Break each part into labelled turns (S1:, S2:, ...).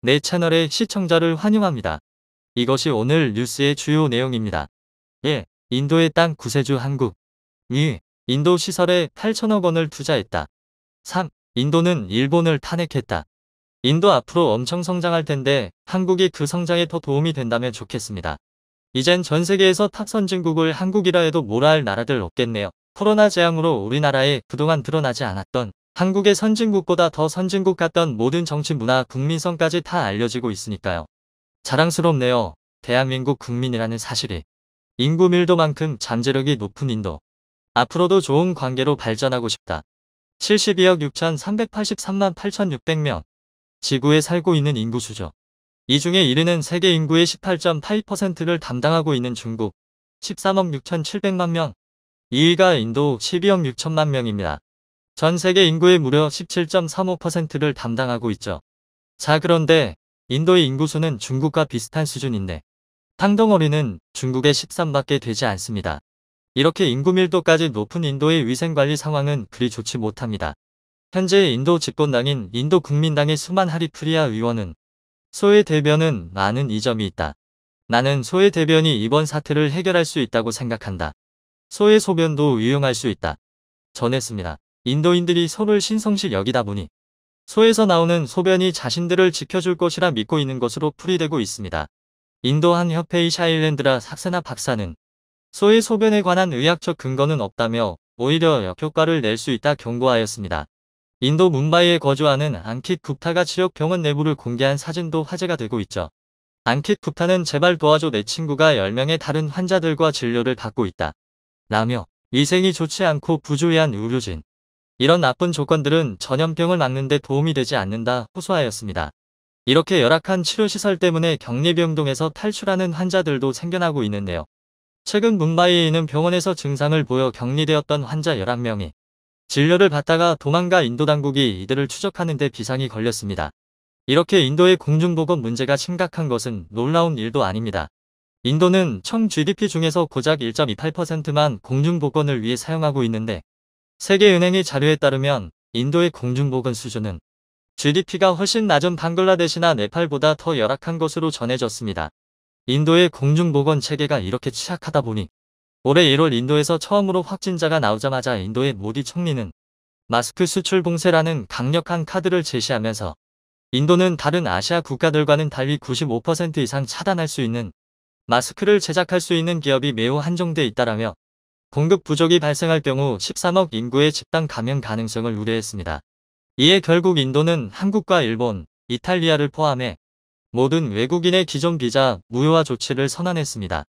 S1: 내 채널의 시청자를 환영합니다. 이것이 오늘 뉴스의 주요 내용입니다. 1. 인도의 땅 구세주 한국. 2. 인도 시설에 8천억 원을 투자했다. 3. 인도는 일본을 탄핵했다. 인도 앞으로 엄청 성장할 텐데 한국이 그 성장에 더 도움이 된다면 좋겠습니다. 이젠 전 세계에서 탑 선진국을 한국이라 해도 뭐라 할 나라들 없겠네요. 코로나 재앙으로 우리나라에 그동안 드러나지 않았던 한국의 선진국보다 더 선진국 같던 모든 정치 문화 국민성까지 다 알려지고 있으니까요. 자랑스럽네요. 대한민국 국민이라는 사실이. 인구 밀도만큼 잠재력이 높은 인도. 앞으로도 좋은 관계로 발전하고 싶다. 72억 6,383만 8,600명. 지구에 살고 있는 인구수죠. 이 중에 1위는 세계 인구의 18.82%를 담당하고 있는 중국 13억 6,700만 명. 2위가 인도 12억 6천만 명입니다. 전 세계 인구의 무려 17.35%를 담당하고 있죠. 자, 그런데 인도의 인구수는 중국과 비슷한 수준인데 땅덩어리는 중국의 13밖에 되지 않습니다. 이렇게 인구 밀도까지 높은 인도의 위생관리 상황은 그리 좋지 못합니다. 현재 인도 집권당인 인도 국민당의 수만 하리프리아 의원은 소외 대변은 많은 이점이 있다. 나는 소외 대변이 이번 사태를 해결할 수 있다고 생각한다. 소외 소변도 유용할 수 있다. 전했습니다. 인도인들이 소를 신성시 여기다 보니 소에서 나오는 소변이 자신들을 지켜줄 것이라 믿고 있는 것으로 풀이되고 있습니다. 인도 한 협회의 샤일랜드라 삭세나 박사는 소의 소변에 관한 의학적 근거는 없다며 오히려 역효과를 낼 수 있다 경고하였습니다. 인도 뭄바이에 거주하는 앙킷 굽타가 지역 병원 내부를 공개한 사진도 화제가 되고 있죠. 앙킷 굽타는 제발 도와줘, 내 친구가 10명의 다른 환자들과 진료를 받고 있다 라며 위생이 좋지 않고 부주의한 의료진, 이런 나쁜 조건들은 전염병을 막는 데 도움이 되지 않는다 호소하였습니다. 이렇게 열악한 치료시설 때문에 격리병동에서 탈출하는 환자들도 생겨나고 있는데요. 최근 뭄바이에 있는 병원에서 증상을 보여 격리되었던 환자 11명이 진료를 받다가 도망가 인도 당국이 이들을 추적하는 데 비상이 걸렸습니다. 이렇게 인도의 공중보건 문제가 심각한 것은 놀라운 일도 아닙니다. 인도는 총 GDP 중에서 고작 1.28%만 공중보건을 위해 사용하고 있는데 세계은행의 자료에 따르면 인도의 공중보건 수준은 GDP가 훨씬 낮은 방글라데시나 네팔보다 더 열악한 것으로 전해졌습니다. 인도의 공중보건 체계가 이렇게 취약하다 보니 올해 1월 인도에서 처음으로 확진자가 나오자마자 인도의 모디 총리는 마스크 수출 봉쇄라는 강력한 카드를 제시하면서 인도는 다른 아시아 국가들과는 달리 95% 이상 차단할 수 있는 마스크를 제작할 수 있는 기업이 매우 한정돼 있다라며 공급 부족이 발생할 경우 13억 인구의 집단 감염 가능성을 우려했습니다. 이에 결국 인도는 한국과 일본, 이탈리아를 포함해 모든 외국인의 기존 비자 무효화 조치를 선언했습니다.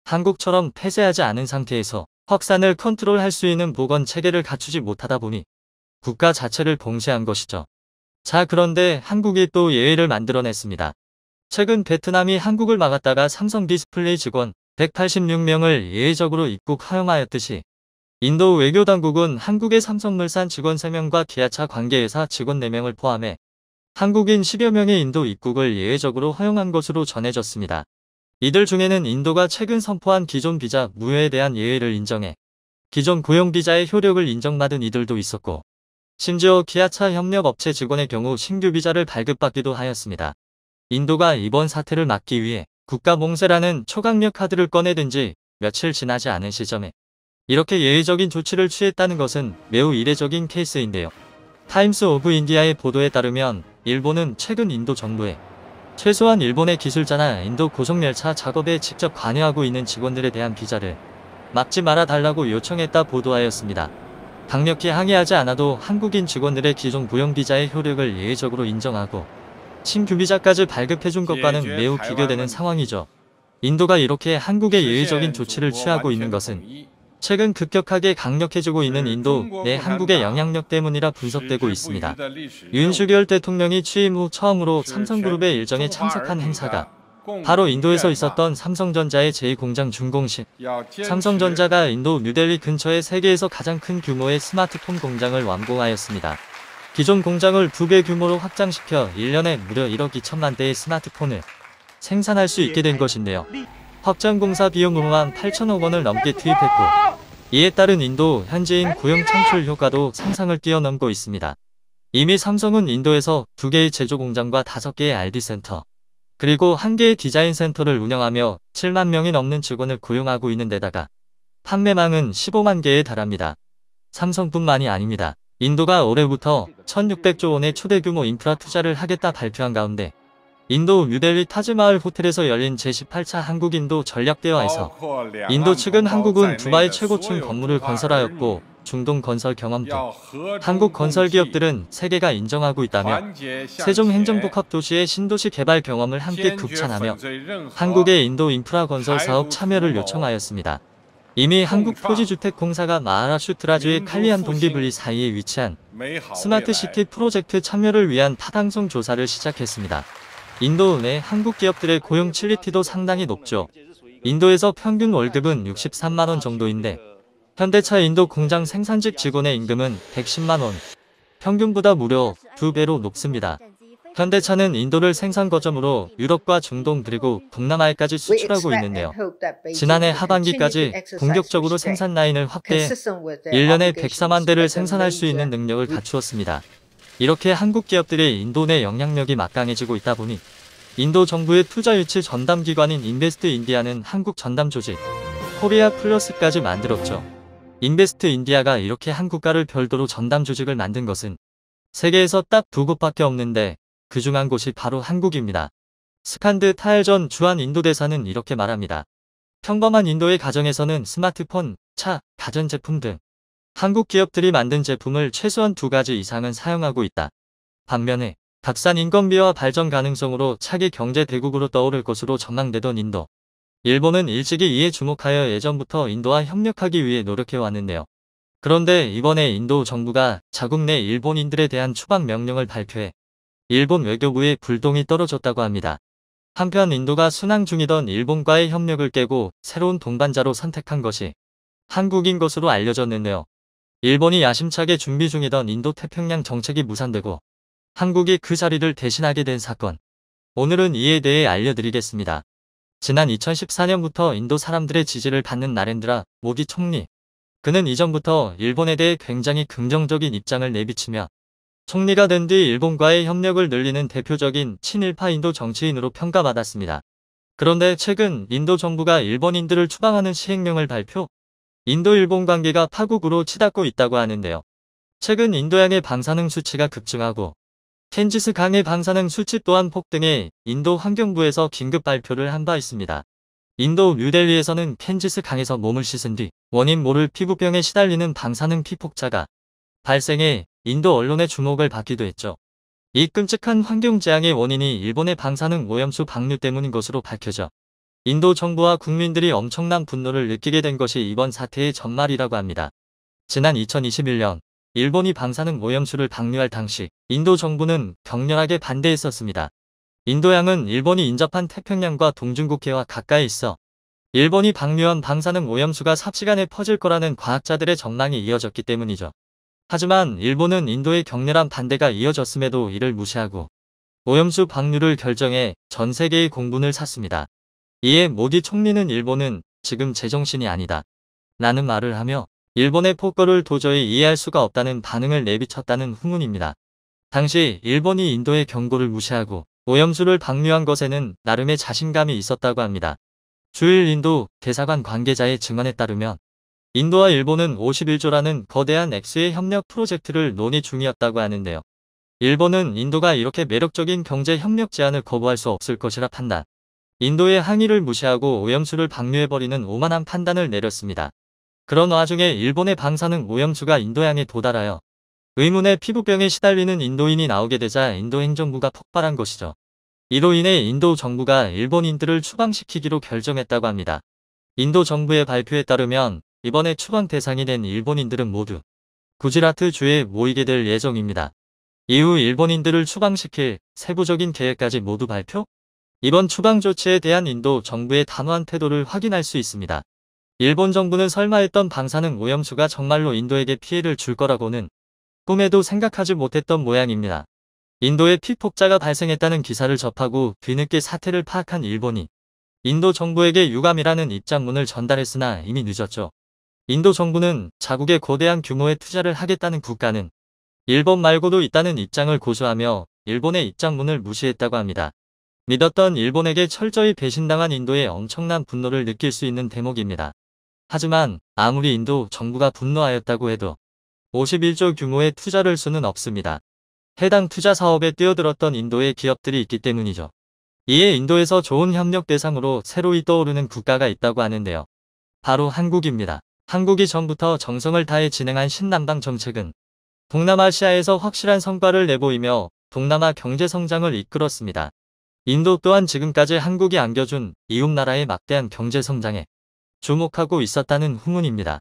S1: 한국처럼 폐쇄하지 않은 상태에서 확산을 컨트롤할 수 있는 보건 체계를 갖추지 못하다 보니 국가 자체를 봉쇄한 것이죠. 자, 그런데 한국이 또 예외를 만들어냈습니다. 최근 베트남이 한국을 막았다가 삼성 디스플레이 직원 186명을 예외적으로 입국 허용하였듯이 인도 외교당국은 한국의 삼성물산 직원 3명과 기아차 관계회사 직원 4명을 포함해 한국인 10여 명의 인도 입국을 예외적으로 허용한 것으로 전해졌습니다. 이들 중에는 인도가 최근 선포한 기존 비자 무효에 대한 예외를 인정해 기존 고용 비자의 효력을 인정받은 이들도 있었고, 심지어 기아차 협력업체 직원의 경우 신규 비자를 발급받기도 하였습니다. 인도가 이번 사태를 막기 위해 국가 봉쇄라는 초강력 카드를 꺼내든 지 며칠 지나지 않은 시점에 이렇게 예외적인 조치를 취했다는 것은 매우 이례적인 케이스인데요. 타임스 오브 인디아의 보도에 따르면 일본은 최근 인도 정부에 최소한 일본의 기술자나 인도 고속열차 작업에 직접 관여하고 있는 직원들에 대한 비자를 막지 말아 달라고 요청했다 보도하였습니다. 강력히 항의하지 않아도 한국인 직원들의 기존 고용 비자의 효력을 예외적으로 인정하고 신규 비자까지 발급해준 것과는 매우 비교되는 상황이죠. 인도가 이렇게 한국의 예외적인 조치를 취하고 있는 것은 최근 급격하게 강력해지고 있는 인도 내 한국의 영향력 때문이라 분석되고 있습니다. 윤석열 대통령이 취임 후 처음으로 삼성그룹의 일정에 참석한 행사가 바로 인도에서 있었던 삼성전자의 제2공장 준공식. 삼성전자가 인도 뉴델리 근처에 세계에서 가장 큰 규모의 스마트폰 공장을 완공하였습니다. 기존 공장을 2배 규모로 확장시켜 1년에 무려 1억 2천만 대의 스마트폰을 생산할 수 있게 된 것인데요. 확장 공사 비용으로만 8천억 원을 넘게 투입했고, 이에 따른 인도 현지인 고용 창출 효과도 상상을 뛰어넘고 있습니다. 이미 삼성은 인도에서 2개의 제조 공장과 5개의 R&D 센터, 그리고 1개의 디자인 센터를 운영하며 7만 명이 넘는 직원을 고용하고 있는 데다가 판매망은 15만 개에 달합니다. 삼성뿐만이 아닙니다. 인도가 올해부터 1600조 원의 초대 규모 인프라 투자를 하겠다 발표한 가운데 인도 뉴델리 타즈마을 호텔에서 열린 제18차 한국인도 전략대화에서 인도 측은 한국은 두바이 최고층 건물을 건설하였고 중동 건설 경험 등 한국 건설기업들은 세계가 인정하고 있다며 세종행정복합도시의 신도시 개발 경험을 함께 극찬하며 한국의 인도 인프라 건설 사업 참여를 요청하였습니다. 이미 한국토지주택공사가 마하라슈트라주의 칼리안 동기블리 사이에 위치한 스마트시티 프로젝트 참여를 위한 타당성 조사를 시작했습니다. 인도 내 한국 기업들의 고용 퀄리티도 상당히 높죠. 인도에서 평균 월급은 63만 원 정도인데 현대차 인도 공장 생산직 직원의 임금은 110만 원, 평균보다 무려 2배로 높습니다. 현대차는 인도를 생산 거점으로 유럽과 중동 그리고 동남아에까지 수출하고 있는데요. 지난해 하반기까지 본격적으로 생산 라인을 확대해 1년에 104만 대를 생산할 수 있는 능력을 갖추었습니다. 이렇게 한국 기업들의 인도 내 영향력이 막강해지고 있다 보니 인도 정부의 투자 유치 전담 기관인 인베스트 인디아는 한국 전담 조직 코리아 플러스까지 만들었죠. 인베스트 인디아가 이렇게 한국과를 별도로 전담 조직을 만든 것은 세계에서 딱 2곳밖에 없는데 그중 한 곳이 바로 한국입니다. 스칸드 타일 전 주한 인도 대사는 이렇게 말합니다. 평범한 인도의 가정에서는 스마트폰, 차, 가전제품 등 한국 기업들이 만든 제품을 최소한 2가지 이상은 사용하고 있다. 반면에 값싼 인건비와 발전 가능성으로 차기 경제 대국으로 떠오를 것으로 전망되던 인도. 일본은 일찍이 이에 주목하여 예전부터 인도와 협력하기 위해 노력해왔는데요. 그런데 이번에 인도 정부가 자국 내 일본인들에 대한 추방 명령을 발표해 일본 외교부의 불똥이 떨어졌다고 합니다. 한편 인도가 순항 중이던 일본과의 협력을 깨고 새로운 동반자로 선택한 것이 한국인 것으로 알려졌는데요. 일본이 야심차게 준비 중이던 인도 태평양 정책이 무산되고 한국이 그 자리를 대신하게 된 사건. 오늘은 이에 대해 알려드리겠습니다. 지난 2014년부터 인도 사람들의 지지를 받는 나렌드라 모디 총리. 그는 이전부터 일본에 대해 굉장히 긍정적인 입장을 내비치며 총리가 된 뒤 일본과의 협력을 늘리는 대표적인 친일파 인도 정치인으로 평가받았습니다. 그런데 최근 인도 정부가 일본인들을 추방하는 시행령을 발표, 인도-일본 관계가 파국으로 치닫고 있다고 하는데요. 최근 인도양의 방사능 수치가 급증하고 캔지스 강의 방사능 수치 또한 폭등해 인도 환경부에서 긴급 발표를 한 바 있습니다. 인도 뉴델리에서는 캔지스 강에서 몸을 씻은 뒤 원인 모를 피부병에 시달리는 방사능 피폭자가 발생해 인도 언론의 주목을 받기도 했죠. 이 끔찍한 환경재앙의 원인이 일본의 방사능 오염수 방류 때문인 것으로 밝혀져 인도 정부와 국민들이 엄청난 분노를 느끼게 된 것이 이번 사태의 전말이라고 합니다. 지난 2021년 일본이 방사능 오염수를 방류할 당시 인도 정부는 격렬하게 반대했었습니다. 인도양은 일본이 인접한 태평양과 동중국해와 가까이 있어 일본이 방류한 방사능 오염수가 삽시간에 퍼질 거라는 과학자들의 전망이 이어졌기 때문이죠. 하지만 일본은 인도의 격렬한 반대가 이어졌음에도 이를 무시하고 오염수 방류를 결정해 전 세계의 공분을 샀습니다. 이에 모디 총리는 일본은 지금 제정신이 아니다 라는 말을 하며 일본의 폭거를 도저히 이해할 수가 없다는 반응을 내비쳤다는 후문입니다. 당시 일본이 인도의 경고를 무시하고 오염수를 방류한 것에는 나름의 자신감이 있었다고 합니다. 주일 인도 대사관 관계자의 증언에 따르면 인도와 일본은 51조라는 거대한 액수의 협력 프로젝트를 논의 중이었다고 하는데요. 일본은 인도가 이렇게 매력적인 경제 협력 제안을 거부할 수 없을 것이라 판단. 인도의 항의를 무시하고 오염수를 방류해버리는 오만한 판단을 내렸습니다. 그런 와중에 일본의 방사능 오염수가 인도양에 도달하여 의문의 피부병에 시달리는 인도인이 나오게 되자 인도 행정부가 폭발한 것이죠. 이로 인해 인도 정부가 일본인들을 추방시키기로 결정했다고 합니다. 인도 정부의 발표에 따르면 이번에 추방 대상이 된 일본인들은 모두 구지라트 주에 모이게 될 예정입니다. 이후 일본인들을 추방시킬 세부적인 계획까지 모두 발표? 이번 추방 조치에 대한 인도 정부의 단호한 태도를 확인할 수 있습니다. 일본 정부는 설마 했던 방사능 오염수가 정말로 인도에게 피해를 줄 거라고는 꿈에도 생각하지 못했던 모양입니다. 인도에 피폭자가 발생했다는 기사를 접하고 뒤늦게 사태를 파악한 일본이 인도 정부에게 유감이라는 입장문을 전달했으나 이미 늦었죠. 인도 정부는 자국에 거대한 규모의 투자를 하겠다는 국가는 일본 말고도 있다는 입장을 고수하며 일본의 입장문을 무시했다고 합니다. 믿었던 일본에게 철저히 배신당한 인도의 엄청난 분노를 느낄 수 있는 대목입니다. 하지만 아무리 인도 정부가 분노하였다고 해도 51조 규모의 투자를 수는 없습니다. 해당 투자 사업에 뛰어들었던 인도의 기업들이 있기 때문이죠. 이에 인도에서 좋은 협력 대상으로 새로이 떠오르는 국가가 있다고 하는데요. 바로 한국입니다. 한국이 전부터 정성을 다해 진행한 신남당 정책은 동남아시아에서 확실한 성과를 내보이며 동남아 경제 성장을 이끌었습니다. 인도 또한 지금까지 한국이 안겨준 이웃나라의 막대한 경제 성장에 주목하고 있었다는 후문입니다.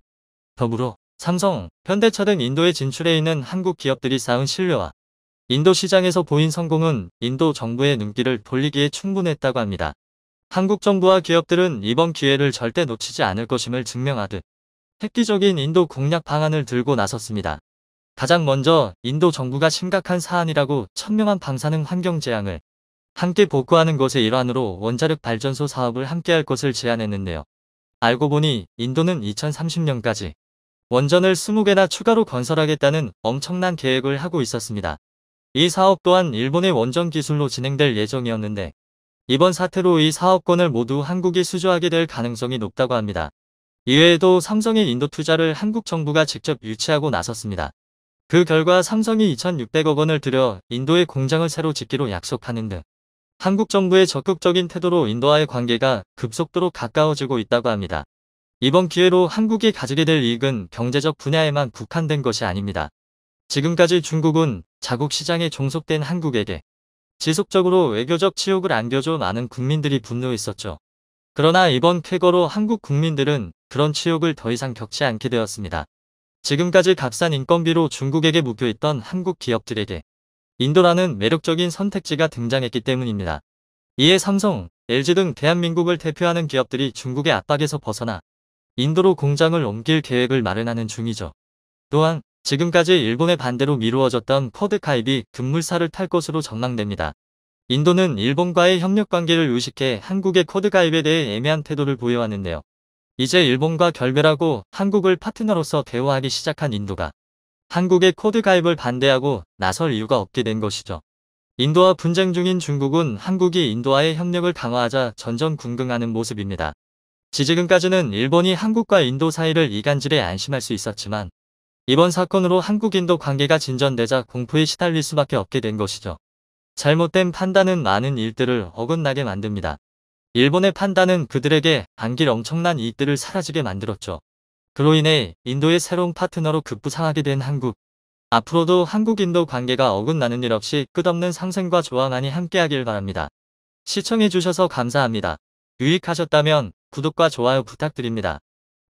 S1: 더불어 삼성, 현대차 등 인도에 진출해 있는 한국 기업들이 쌓은 신뢰와 인도 시장에서 보인 성공은 인도 정부의 눈길을 돌리기에 충분했다고 합니다. 한국 정부와 기업들은 이번 기회를 절대 놓치지 않을 것임을 증명하듯 획기적인 인도 공략 방안을 들고 나섰습니다. 가장 먼저 인도 정부가 심각한 사안이라고 천명한 방사능 환경 재앙을 함께 복구하는 것의 일환으로 원자력 발전소 사업을 함께할 것을 제안했는데요. 알고 보니 인도는 2030년까지 원전을 20개나 추가로 건설하겠다는 엄청난 계획을 하고 있었습니다. 이 사업 또한 일본의 원전 기술로 진행될 예정이었는데 이번 사태로 이 사업권을 모두 한국이 수주하게 될 가능성이 높다고 합니다. 이외에도 삼성의 인도 투자를 한국 정부가 직접 유치하고 나섰습니다. 그 결과 삼성이 2,600억 원을 들여 인도에 공장을 새로 짓기로 약속하는 등 한국 정부의 적극적인 태도로 인도와의 관계가 급속도로 가까워지고 있다고 합니다. 이번 기회로 한국이 가지게 될 이익은 경제적 분야에만 국한된 것이 아닙니다. 지금까지 중국은 자국 시장에 종속된 한국에게 지속적으로 외교적 치욕을 안겨줘 많은 국민들이 분노했었죠. 그러나 이번 쾌거로 한국 국민들은 그런 치욕을 더 이상 겪지 않게 되었습니다. 지금까지 값싼 인건비로 중국에게 묶여있던 한국 기업들에게 인도라는 매력적인 선택지가 등장했기 때문입니다. 이에 삼성, LG 등 대한민국을 대표하는 기업들이 중국의 압박에서 벗어나 인도로 공장을 옮길 계획을 마련하는 중이죠. 또한 지금까지 일본의 반대로 미루어졌던 쿼드 가입이 급물살을 탈 것으로 전망됩니다. 인도는 일본과의 협력관계를 의식해 한국의 쿼드 가입에 대해 애매한 태도를 보여왔는데요. 이제 일본과 결별하고 한국을 파트너로서 대우하기 시작한 인도가 한국의 쿼드 가입을 반대하고 나설 이유가 없게 된 것이죠. 인도와 분쟁 중인 중국은 한국이 인도와의 협력을 강화하자 전전긍긍하는 모습입니다. 지금까지는 일본이 한국과 인도 사이를 이간질에 안심할 수 있었지만 이번 사건으로 한국-인도 관계가 진전되자 공포에 시달릴 수밖에 없게 된 것이죠. 잘못된 판단은 많은 일들을 어긋나게 만듭니다. 일본의 판단은 그들에게 안길 엄청난 이익들을 사라지게 만들었죠. 그로 인해 인도의 새로운 파트너로 급부상하게 된 한국. 앞으로도 한국-인도 관계가 어긋나는 일 없이 끝없는 상생과 조화만이 함께하길 바랍니다. 시청해주셔서 감사합니다. 유익하셨다면 구독과 좋아요 부탁드립니다.